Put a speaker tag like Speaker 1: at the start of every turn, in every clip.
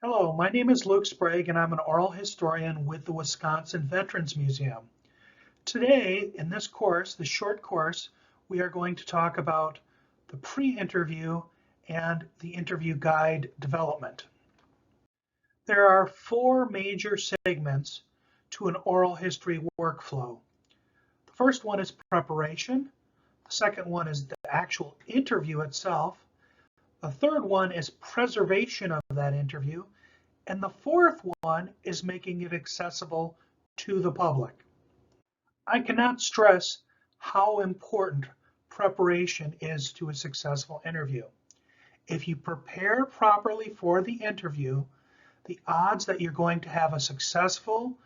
Speaker 1: Hello, my name is Luke Sprague, and I'm an oral historian with the Wisconsin Veterans Museum. Today, in this course, the short course, we are going to talk about the pre-interview and the interview guide development. There are four major segments to an oral history workflow. The first one is preparation. The second one is the actual interview itself. The third one is preservation of that interview. And the fourth one is making it accessible to the public. I cannot stress how important preparation is to a successful interview. If you prepare properly for the interview, the odds that you're going to have a successful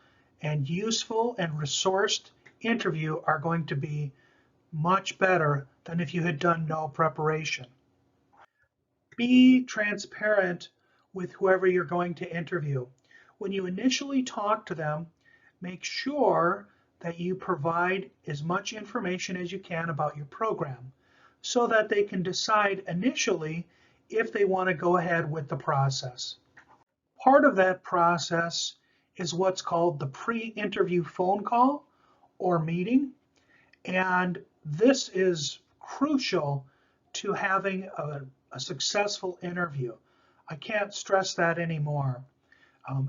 Speaker 1: and useful and resourced interview are going to be much better than if you had done no preparation. Be transparent with whoever you're going to interview. When you initially talk to them, make sure that you provide as much information as you can about your program so that they can decide initially if they want to go ahead with the process. Part of that process is what's called the pre-interview phone call or meeting, and this is crucial to having a successful interview. I can't stress that anymore.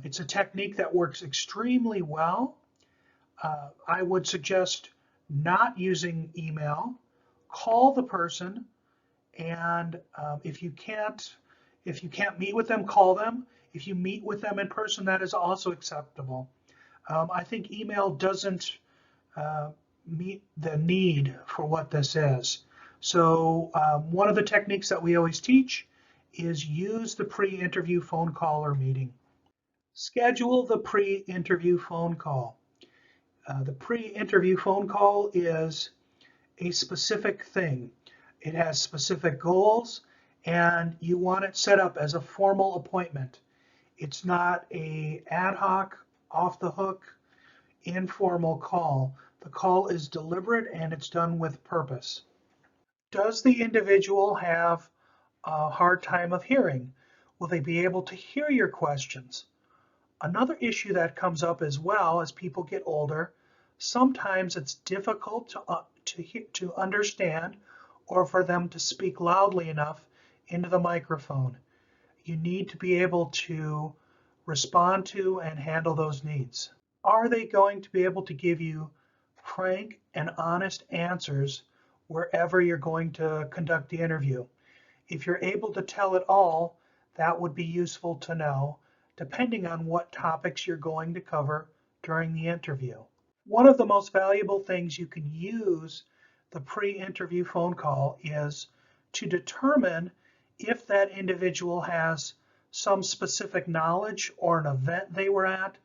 Speaker 1: It's a technique that works extremely well. I would suggest not using email. Call the person, and if you can't meet with them, call them. If you meet with them in person, that is also acceptable. I think email doesn't meet the need for what this is. So one of the techniques that we always teach is use the pre-interview phone call or meeting. Schedule the pre-interview phone call. The pre-interview phone call is a specific thing. It has specific goals, and you want it set up as a formal appointment. It's not an ad hoc, off the hook, informal call. The call is deliberate and it's done with purpose. Does the individual have a hard time of hearing? Will they be able to hear your questions? Another issue that comes up as well as people get older, sometimes it's difficult to understand or for them to speak loudly enough into the microphone. You need to be able to respond to and handle those needs. Are they going to be able to give you frank and honest answers wherever you're going to conduct the interview? If you're able to tell it all, that would be useful to know, depending on what topics you're going to cover during the interview. One of the most valuable things you can use the pre-interview phone call is to determine if that individual has some specific knowledge or an event they were at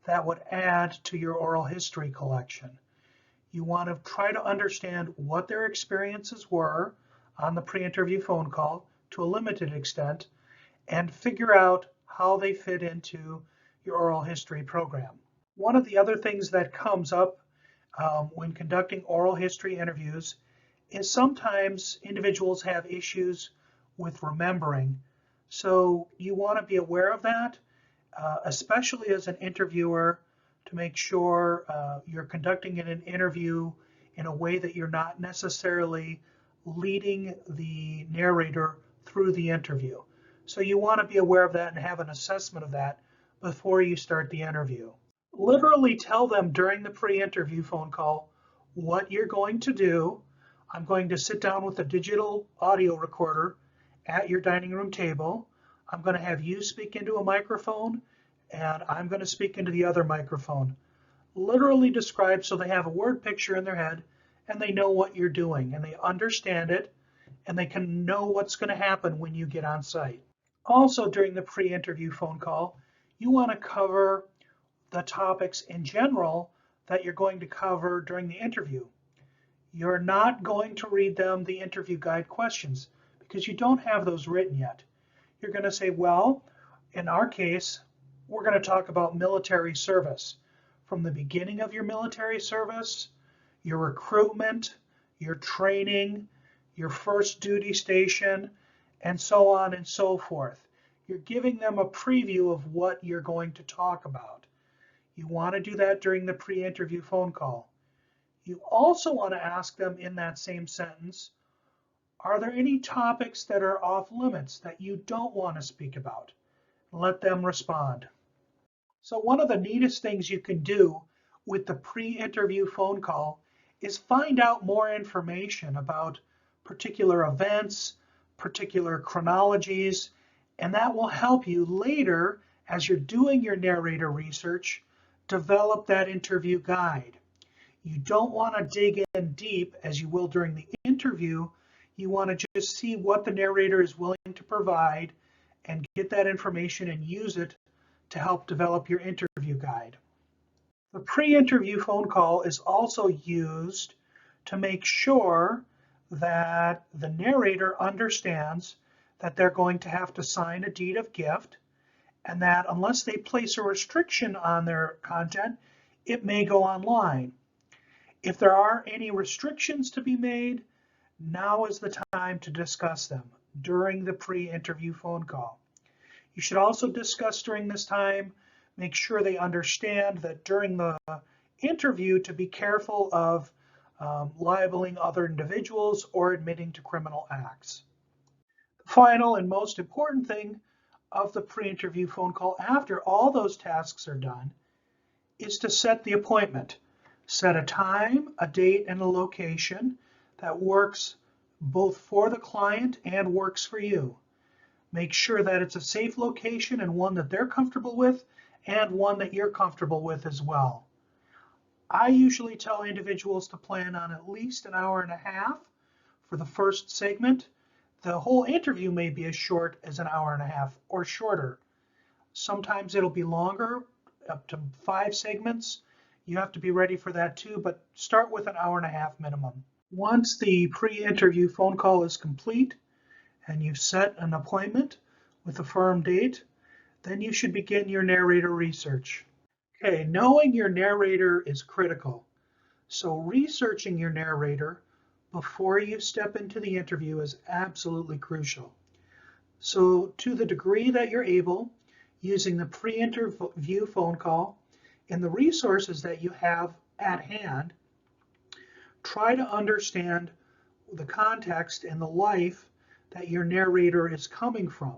Speaker 1: that would add to your oral history collection. You want to try to understand what their experiences were on the pre-interview phone call to a limited extent and figure out how they fit into your oral history program. One of the other things that comes up when conducting oral history interviews is sometimes individuals have issues with remembering. So you want to be aware of that, especially as an interviewer, to make sure you're conducting an interview in a way that you're not necessarily leading the narrator through the interview. So you want to be aware of that and have an assessment of that before you start the interview. Literally tell them during the pre-interview phone call what you're going to do. I'm going to sit down with a digital audio recorder at your dining room table. I'm going to have you speak into a microphone, and I'm going to speak into the other microphone. Literally describe so they have a word picture in their head and they know what you're doing and they understand it and they can know what's going to happen when you get on site. Also, during the pre-interview phone call, you want to cover the topics in general that you're going to cover during the interview. You're not going to read them the interview guide questions because you don't have those written yet. You're going to say, well, in our case, we're going to talk about military service. From the beginning of your military service, your recruitment, your training, your first duty station, and so on and so forth. You're giving them a preview of what you're going to talk about. You want to do that during the pre-interview phone call. You also want to ask them in that same sentence, are there any topics that are off limits that you don't want to speak about? Let them respond. So one of the neatest things you can do with the pre-interview phone call is find out more information about particular events, particular chronologies, and that will help you later as you're doing your narrator research, develop that interview guide. You don't want to dig in deep as you will during the interview. You want to just see what the narrator is willing to provide and get that information and use it to help develop your interview guide. The pre-interview phone call is also used to make sure that the narrator understands that they're going to have to sign a deed of gift, and that unless they place a restriction on their content, it may go online. If there are any restrictions to be made, now is the time to discuss them during the pre-interview phone call. You should also discuss during this time, make sure they understand that during the interview to be careful of libeling other individuals or admitting to criminal acts. The final and most important thing of the pre-interview phone call after all those tasks are done is to set the appointment. Set a time, a date, and a location that works both for the client and works for you. Make sure that it's a safe location and one that they're comfortable with and one that you're comfortable with as well. I usually tell individuals to plan on at least an hour and a half for the first segment. The whole interview may be as short as an hour and a half or shorter. Sometimes it'll be longer, up to 5 segments. You have to be ready for that too, but start with an hour and a half minimum. Once the pre-interview phone call is complete and you've set an appointment with a firm date, then you should begin your narrator research. Okay, knowing your narrator is critical. So researching your narrator before you step into the interview is absolutely crucial. So to the degree that you're able, using the pre-interview phone call and the resources that you have at hand, try to understand the context and the life that your narrator is coming from.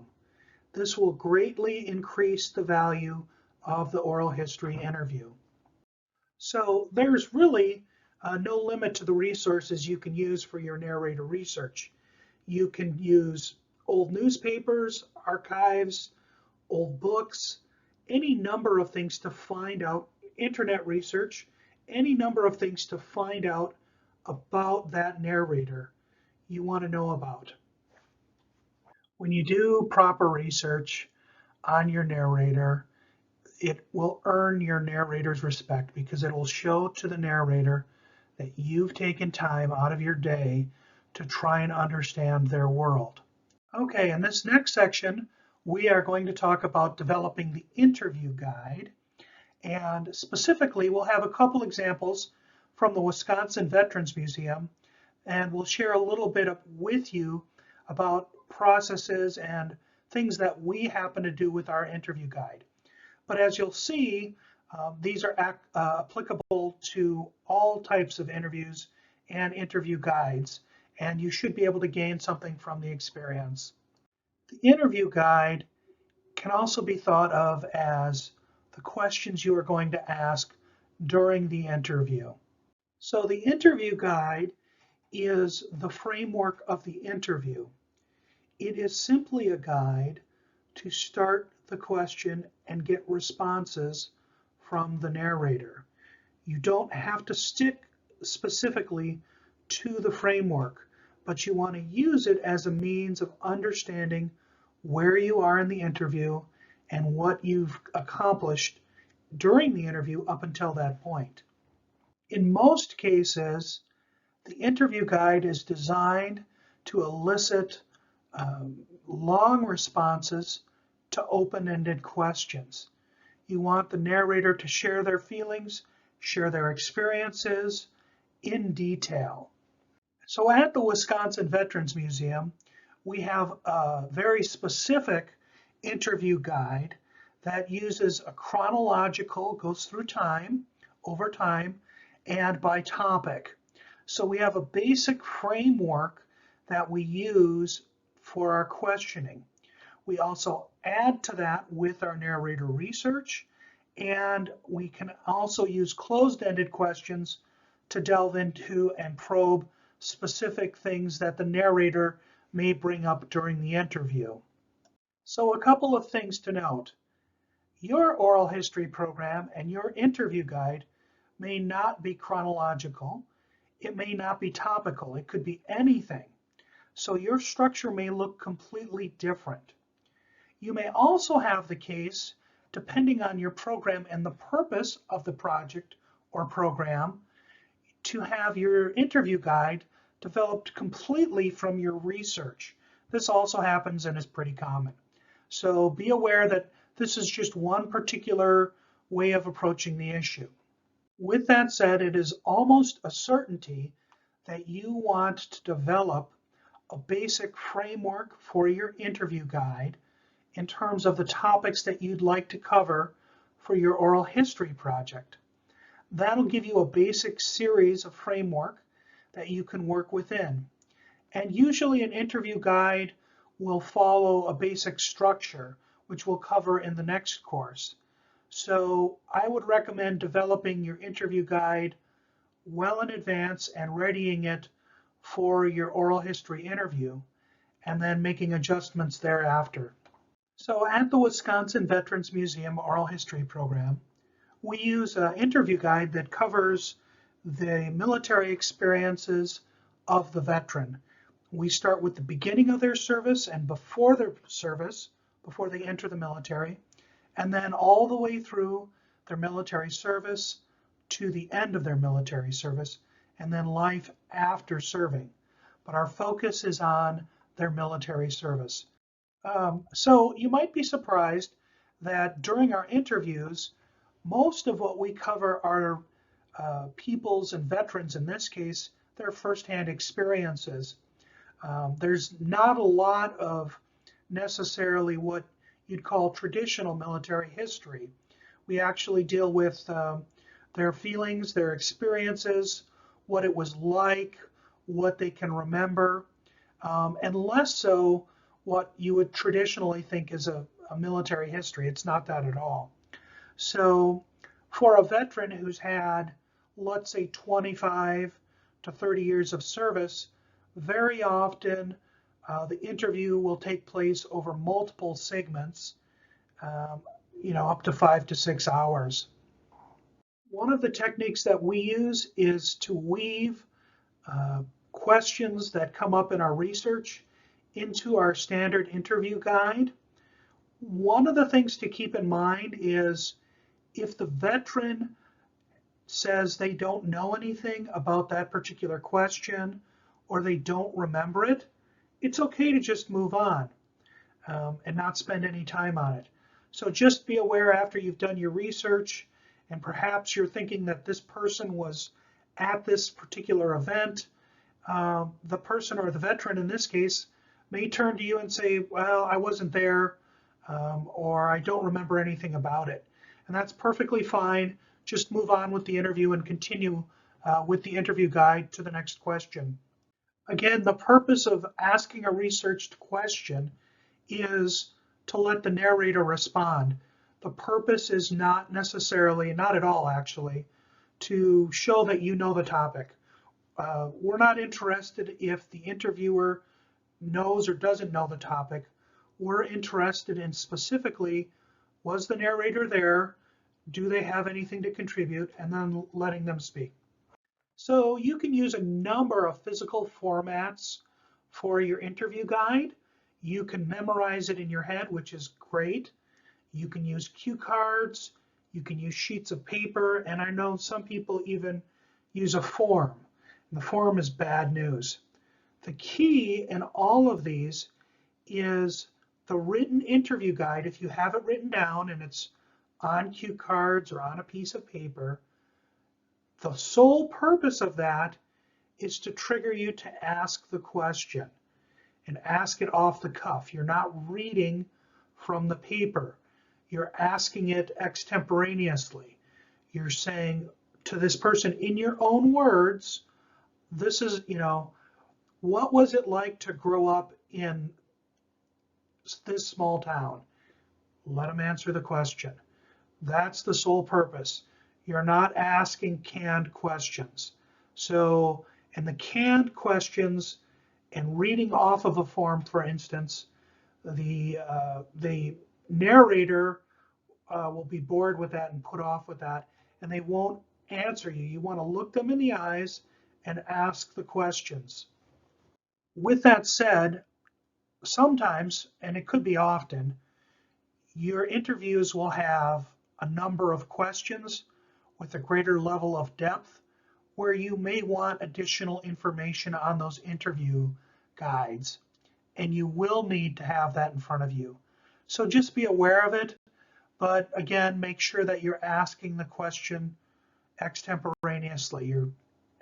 Speaker 1: This will greatly increase the value of the oral history interview. So there's really no limit to the resources you can use for your narrator research. You can use old newspapers, archives, old books, any number of things to find out, internet research, any number of things to find out about that narrator you want to know about. When you do proper research on your narrator, it will earn your narrator's respect because it will show to the narrator that you've taken time out of your day to try and understand their world. Okay, in this next section, we are going to talk about developing the interview guide. And specifically, we'll have a couple examples from the Wisconsin Veterans Museum, and we'll share a little bit with you about processes and things that we happen to do with our interview guide. But as you'll see, these are applicable to all types of interviews and interview guides, and you should be able to gain something from the experience. The interview guide can also be thought of as the questions you are going to ask during the interview. So the interview guide is the framework of the interview. It is simply a guide to start the question and get responses from the narrator. You don't have to stick specifically to the framework, but you want to use it as a means of understanding where you are in the interview and what you've accomplished during the interview up until that point. In most cases, the interview guide is designed to elicit long responses to open-ended questions. You want the narrator to share their feelings, share their experiences in detail. So at the Wisconsin Veterans Museum, we have a very specific interview guide that uses a chronological, goes through time, over time, and by topic. So we have a basic framework that we use for our questioning. We also add to that with our narrator research, and we can also use closed-ended questions to delve into and probe specific things that the narrator may bring up during the interview. So a couple of things to note. Your oral history program and your interview guide may not be chronological. It may not be topical. It could be anything. So your structure may look completely different. You may also have the case, depending on your program and the purpose of the project or program, to have your interview guide developed completely from your research. This also happens and is pretty common. So be aware that this is just one particular way of approaching the issue. With that said, it is almost a certainty that you want to develop a basic framework for your interview guide in terms of the topics that you'd like to cover for your oral history project. That'll give you a basic series of framework that you can work within. And usually an interview guide will follow a basic structure, which we'll cover in the next course. So I would recommend developing your interview guide well in advance and readying it for your oral history interview, and then making adjustments thereafter. So at the Wisconsin Veterans Museum Oral History Program, we use an interview guide that covers the military experiences of the veteran. We start with the beginning of their service and before their service, before they enter the military, and then all the way through their military service to the end of their military service, and then life after serving. But our focus is on their military service. So you might be surprised that during our interviews, most of what we cover are people's and veterans, in this case, their firsthand experiences. There's not a lot of necessarily what you'd call traditional military history. We actually deal with their feelings, their experiences, what it was like, what they can remember, and less so what you would traditionally think is a military history. It's not that at all. So for a veteran who's had, let's say, 25 to 30 years of service, very often the interview will take place over multiple segments, up to 5 to 6 hours. One of the techniques that we use is to weave questions that come up in our research into our standard interview guide. One of the things to keep in mind is if the veteran says they don't know anything about that particular question or they don't remember it, it's okay to just move on and not spend any time on it. So just be aware after you've done your research and perhaps you're thinking that this person was at this particular event, the person or the veteran in this case may turn to you and say, well, I wasn't there, or I don't remember anything about it. And that's perfectly fine. Just move on with the interview and continue with the interview guide to the next question. Again, the purpose of asking a researched question is to let the narrator respond. The purpose is not necessarily, not at all actually, to show that you know the topic. We're not interested if the interviewer knows or doesn't know the topic. We're interested in specifically, was the narrator there? Do they have anything to contribute? And then letting them speak. So you can use a number of physical formats for your interview guide. You can memorize it in your head, which is great. You can use cue cards. You can use sheets of paper. And I know some people even use a form. And the form is bad news. The key in all of these is the written interview guide. If you have it written down and it's on cue cards or on a piece of paper, the sole purpose of that is to trigger you to ask the question and ask it off the cuff. You're not reading from the paper. You're asking it extemporaneously. You're saying to this person in your own words, this is, what was it like to grow up in this small town? Let them answer the question. That's the sole purpose. You're not asking canned questions. So in the canned questions and reading off of a form, for instance, the narrator will be bored with that and put off with that, and they won't answer you. You want to look them in the eyes and ask the questions. With that said, sometimes, and it could be often, your interviews will have a number of questions with a greater level of depth where you may want additional information on those interview guides, and you will need to have that in front of you. So just be aware of it, but again, make sure that you're asking the question extemporaneously. You're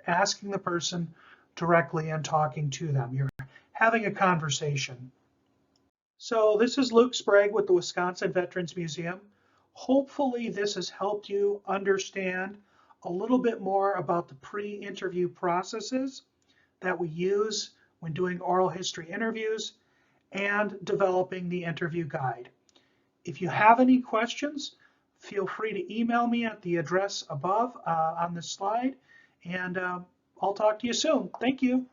Speaker 1: asking the person directly and talking to them. You're having a conversation. So this is Luke Sprague with the Wisconsin Veterans Museum. Hopefully this has helped you understand a little bit more about the pre-interview processes that we use when doing oral history interviews and developing the interview guide. If you have any questions, feel free to email me at the address above on this slide, and I'll talk to you soon. Thank you.